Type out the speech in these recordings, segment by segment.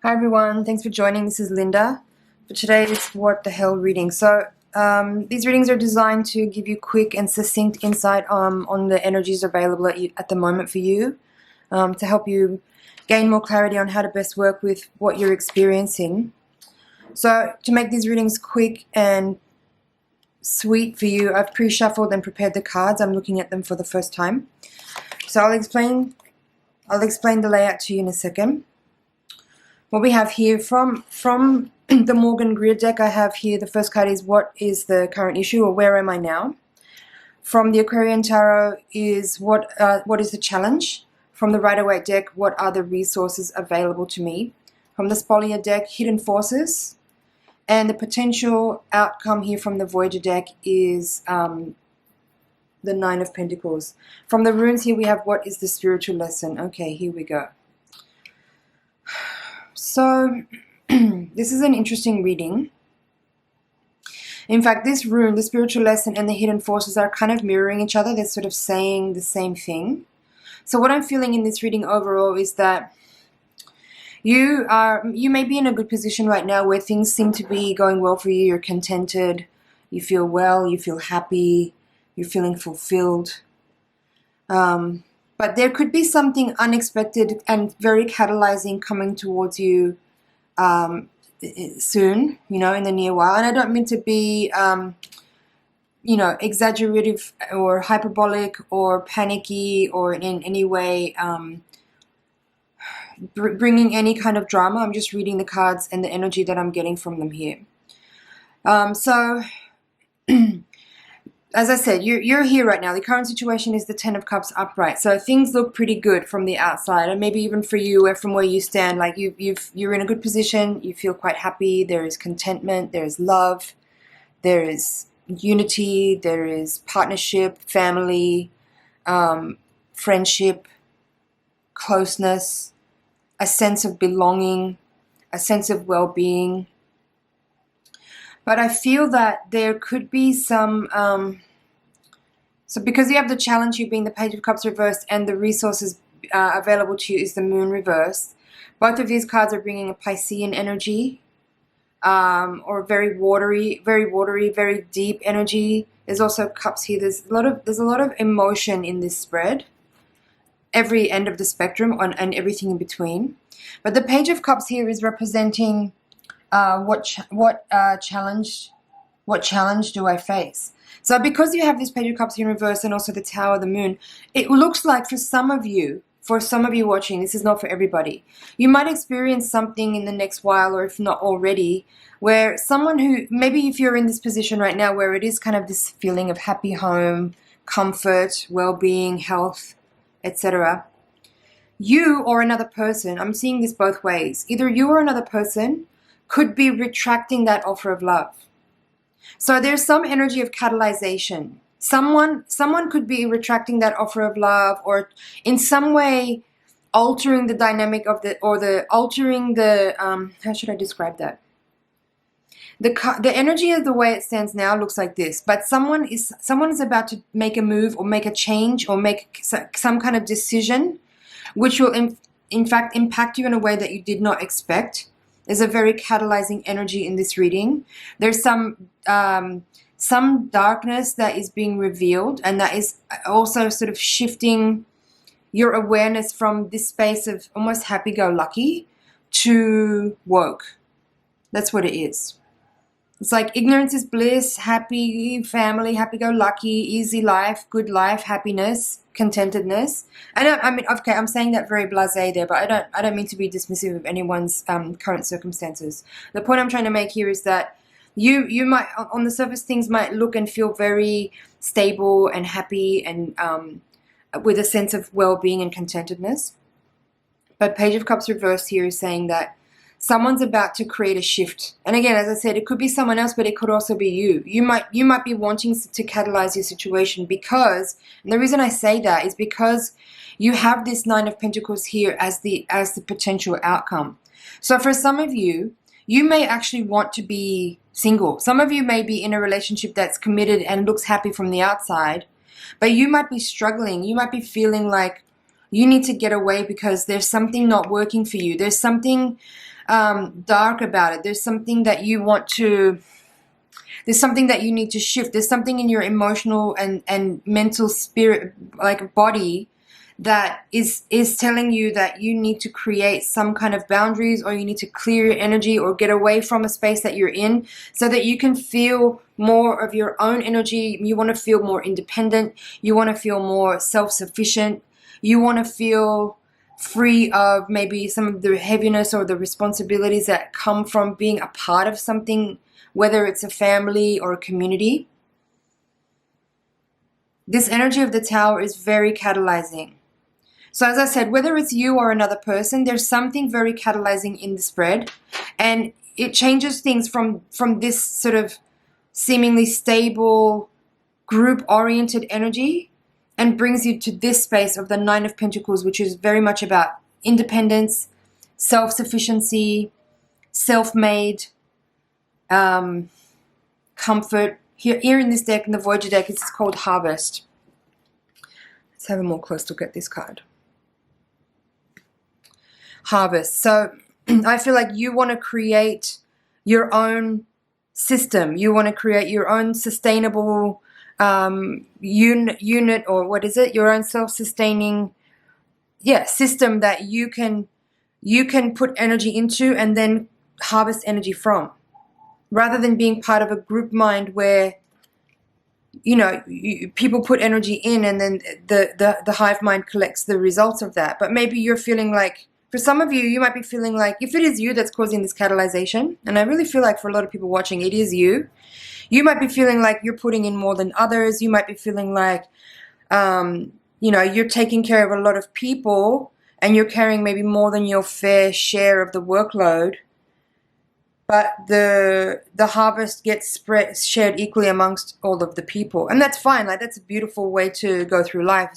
Hi everyone, thanks for joining. This is Linda for today's What the Hell reading. So these readings are designed to give you quick and succinct insight on the energies available at the moment for you, to help you gain more clarity on how to best work with what you're experiencing. So to make these readings quick and sweet for you, I've pre-shuffled and prepared the cards. I'm looking at them for the first time. So I'll explain the layout to you in a second. What we have here from the Morgan Greer deck, I have here the first card is what is the current issue, or where am I now? From the Aquarian Tarot is what is the challenge? From the Rider-Waite deck, what are the resources available to me? From the Spolia deck, hidden forces. And the potential outcome here from the Voyager deck is the Nine of Pentacles. From the runes here we have what is the spiritual lesson. Okay, here we go. So this is an interesting reading. In fact, this rune, the spiritual lesson and the hidden forces, are kind of mirroring each other. They're sort of saying the same thing. So what I'm feeling in this reading overall is that you may be in a good position right now where things seem to be going well for you. You're contented, you feel well, you feel happy, you're feeling fulfilled. But there could be something unexpected and very catalyzing coming towards you soon, in the near while. And I don't mean to be, exaggerative or hyperbolic or panicky or in any way bringing any kind of drama. I'm just reading the cards and the energy that I'm getting from them here. As I said, you're here right now. The current situation is the Ten of Cups upright. So things look pretty good from the outside, and maybe even for you, or from where you stand, like you're in a good position. You feel quite happy. There is contentment. There is love. There is unity. There is partnership, family, friendship, closeness, a sense of belonging, a sense of well-being. But I feel that there could be some, so because you have the challenge here being the Page of Cups reversed and the resources available to you is the Moon reversed, both of these cards are bringing a Piscean energy, or very watery, very deep energy. There's also Cups here. There's a lot of emotion in this spread, every end of the spectrum and everything in between. But the Page of Cups here is representing what challenge do I face? So because you have this Page of Cups in reverse and also the Tower of the Moon, it looks like for some of you watching, this is not for everybody, you might experience something in the next while, or if not already, where someone who, maybe if you're in this position right now where it is kind of this feeling of happy home, comfort, well-being, health, etc., you or another person, I'm seeing this both ways, either you or another person could be retracting that offer of love. So there's some energy of catalyzation. Someone could be retracting that offer of love, or in some way altering the dynamic of altering the how should I describe that? The energy of the way it stands now looks like this, but someone is about to make a move or make a change or make some kind of decision which will in fact impact you in a way that you did not expect. There's a very catalyzing energy in this reading. There's some darkness that is being revealed, and that is also sort of shifting your awareness from this space of almost happy-go-lucky to woke. That's what it is. It's like ignorance is bliss, happy family, happy-go-lucky, easy life, good life, happiness, contentedness. I'm saying that very blasé there, but I don't mean to be dismissive of anyone's current circumstances. The point I'm trying to make here is that you might, on the surface, things might look and feel very stable and happy and with a sense of well-being and contentedness. But Page of Cups reversed here is saying that someone's about to create a shift. And again, as I said, it could be someone else, but it could also be you. You might be wanting to catalyze your situation because, and the reason I say that is because you have this Nine of Pentacles here as the potential outcome. So for some of you, you may actually want to be single. Some of you may be in a relationship that's committed and looks happy from the outside, but you might be struggling. You might be feeling like you need to get away because there's something not working for you. There's something dark about it. There's something that you want to, there's something that you need to shift. There's something in your emotional and mental spirit, like body, that is telling you that you need to create some kind of boundaries, or you need to clear your energy or get away from a space that you're in so that you can feel more of your own energy. You want to feel more independent. You want to feel more self-sufficient. You want to feel free of maybe some of the heaviness or the responsibilities that come from being a part of something, whether it's a family or a community. This energy of the Tower is very catalyzing. So as I said, whether it's you or another person, there's something very catalyzing in the spread, and it changes things from this sort of seemingly stable, group-oriented energy, and brings you to this space of the Nine of Pentacles, which is very much about independence, self-sufficiency, self-made, comfort. Here in this deck, in the Voyager deck, it's called Harvest. Let's have a more close look at this card. Harvest. So I feel like you want to create your own system. You want to create your own sustainable unit, or what is it? Your own self-sustaining, system that you can put energy into and then harvest energy from, rather than being part of a group mind where people put energy in and then the hive mind collects the results of that. But maybe you're feeling like, for some of you, you might be feeling like, if it is you that's causing this catalyzation, and I really feel like for a lot of people watching, it is you. You might be feeling like you're putting in more than others. You might be feeling like, you're taking care of a lot of people and you're carrying maybe more than your fair share of the workload. But the harvest gets shared equally amongst all of the people. And that's fine. Like, that's a beautiful way to go through life.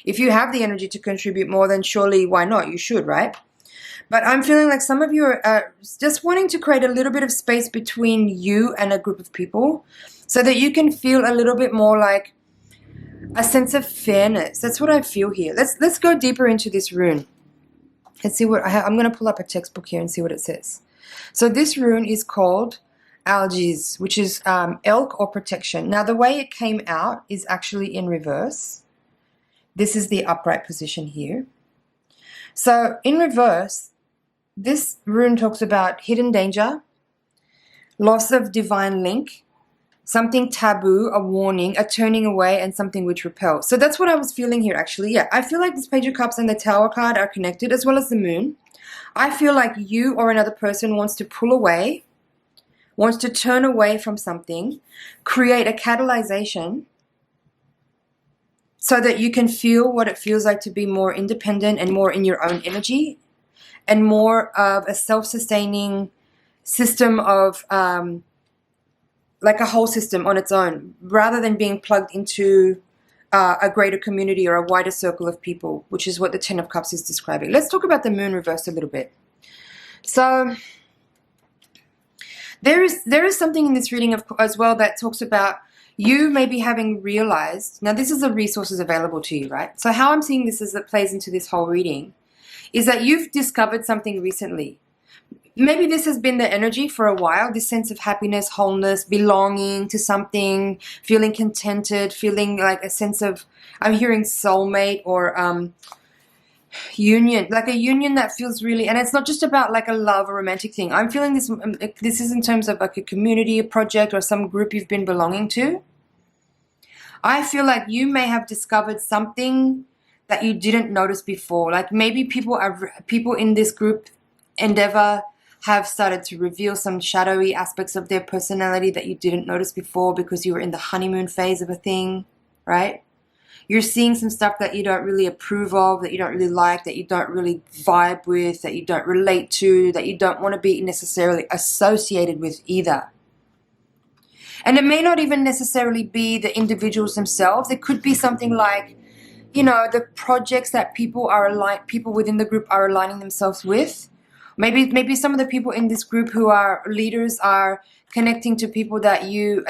If you have the energy to contribute more, then surely why not? You should, right? But I'm feeling like some of you are just wanting to create a little bit of space between you and a group of people so that you can feel a little bit more like a sense of fairness. That's what I feel here. Let's go deeper into this rune. Let's see what I'm going to pull up a textbook here and see what it says. So this rune is called Algiz, which is elk or protection. Now, the way it came out is actually in reverse. This is the upright position here. So in reverse, this rune talks about hidden danger, loss of divine link, something taboo, a warning, a turning away, and something which repels. So that's what I was feeling here, actually. Yeah, I feel like this Page of Cups and the Tower card are connected, as well as the Moon. I feel like you or another person wants to pull away, wants to turn away from something, create a catalyzation so that you can feel what it feels like to be more independent and more in your own energy and more of a self-sustaining system of like a whole system on its own, rather than being plugged into a greater community or a wider circle of people, which is what the Ten of Cups is describing. Let's talk about the Moon reversed a little bit. So there is something in this reading as well that talks about you maybe having realized, now this is the resources available to you, right? So how I'm seeing this as it plays into this whole reading is that you've discovered something recently. Maybe this has been the energy for a while, this sense of happiness, wholeness, belonging to something, feeling contented, feeling like a sense of, I'm hearing soulmate or union, like a union that feels really, and it's not just about like a love or romantic thing. I'm feeling this is in terms of like a community, a project, or some group you've been belonging to. I feel like you may have discovered something that you didn't notice before. Like maybe people in this group endeavor have started to reveal some shadowy aspects of their personality that you didn't notice before because you were in the honeymoon phase of a thing, right? You're seeing some stuff that you don't really approve of, that you don't really like, that you don't really vibe with, that you don't relate to, that you don't want to be necessarily associated with either. And it may not even necessarily be the individuals themselves. It could be something like, the projects that people within the group are aligning themselves with, Maybe some of the people in this group who are leaders are connecting to people that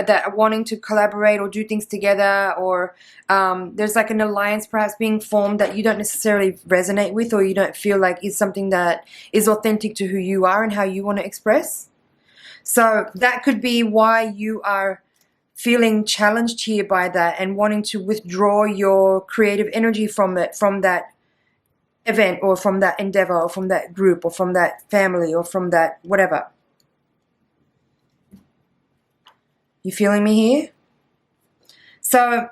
are wanting to collaborate or do things together, or there's like an alliance perhaps being formed that you don't necessarily resonate with, or you don't feel like is something that is authentic to who you are and how you want to express. So that could be why you are feeling challenged here by that and wanting to withdraw your creative energy from it, from that event or from that endeavor or from that group or from that family or from that whatever. You feeling me here? So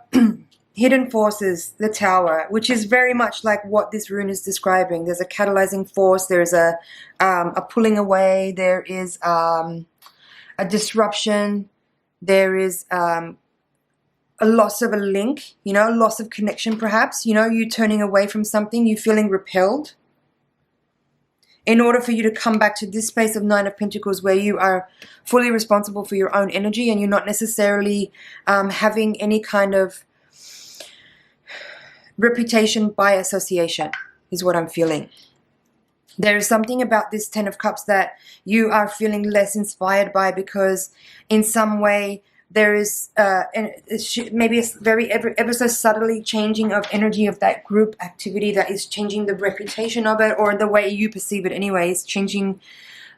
hidden forces, the Tower, which is very much like what this rune is describing. There's a catalyzing force, there's a pulling away, there is a disruption, there is a loss of a link, loss of connection perhaps, you turning away from something, you feeling repelled. In order for you to come back to this space of Nine of Pentacles where you are fully responsible for your own energy and you're not necessarily having any kind of reputation by association, is what I'm feeling. There is something about this Ten of Cups that you are feeling less inspired by, because in some way there is maybe a very ever so subtly changing of energy of that group activity that is changing the reputation of it, or the way you perceive it anyway, is changing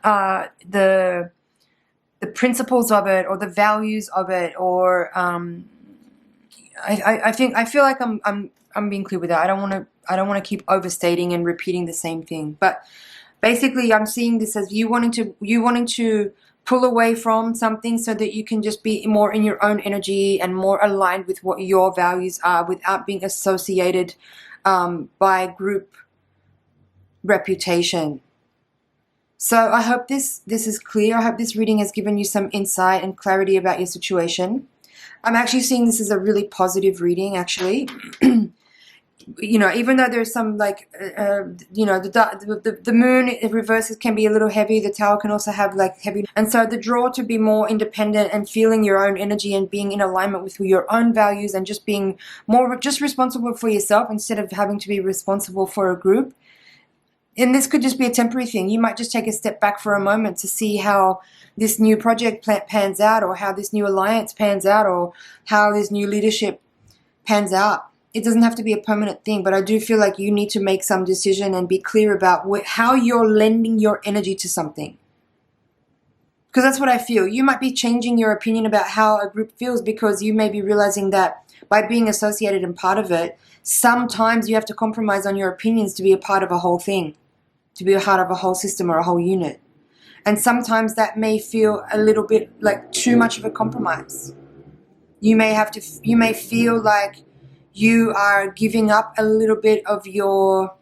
the principles of it or the values of it, or I feel like I'm being clear with that. I don't want to keep overstating and repeating the same thing, but basically I'm seeing this as you wanting to pull away from something so that you can just be more in your own energy and more aligned with what your values are without being associated by group reputation. So I hope this is clear. I hope this reading has given you some insight and clarity about your situation. I'm actually seeing this as a really positive reading, actually. Even though there's some like, the moon in reverses can be a little heavy. The Tower can also have like heavy. And so the draw to be more independent and feeling your own energy and being in alignment with your own values and just being more just responsible for yourself instead of having to be responsible for a group. And this could just be a temporary thing. You might just take a step back for a moment to see how this new project pans out, or how this new alliance pans out, or how this new leadership pans out. It doesn't have to be a permanent thing, but I do feel like you need to make some decision and be clear about how you're lending your energy to something. Because that's what I feel. You might be changing your opinion about how a group feels because you may be realizing that by being associated and part of it, sometimes you have to compromise on your opinions to be a part of a whole thing, to be a part of a whole system or a whole unit. And sometimes that may feel a little bit like too much of a compromise. You may feel like you are giving up a little bit of your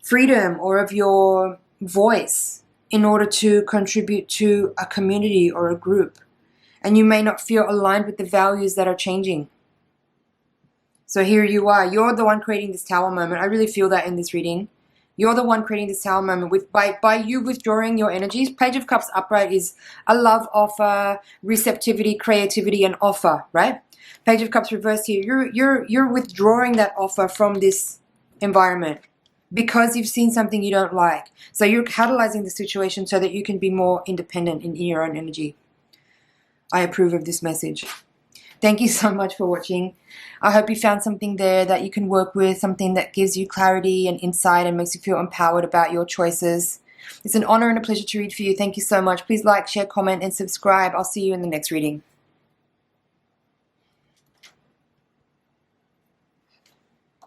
freedom or of your voice in order to contribute to a community or a group. And you may not feel aligned with the values that are changing. So here you are. You're the one creating this Tower moment. I really feel that in this reading. You're the one creating this Tower moment by you withdrawing your energies. Page of Cups upright is a love offer, receptivity, creativity, and offer, right? Page of Cups reversed here. You're withdrawing that offer from this environment because you've seen something you don't like. So you're catalyzing the situation so that you can be more independent in your own energy. I approve of this message. Thank you so much for watching. I hope you found something there that you can work with, something that gives you clarity and insight and makes you feel empowered about your choices. It's an honor and a pleasure to read for you. Thank you so much. Please like, share, comment, and subscribe. I'll see you in the next reading.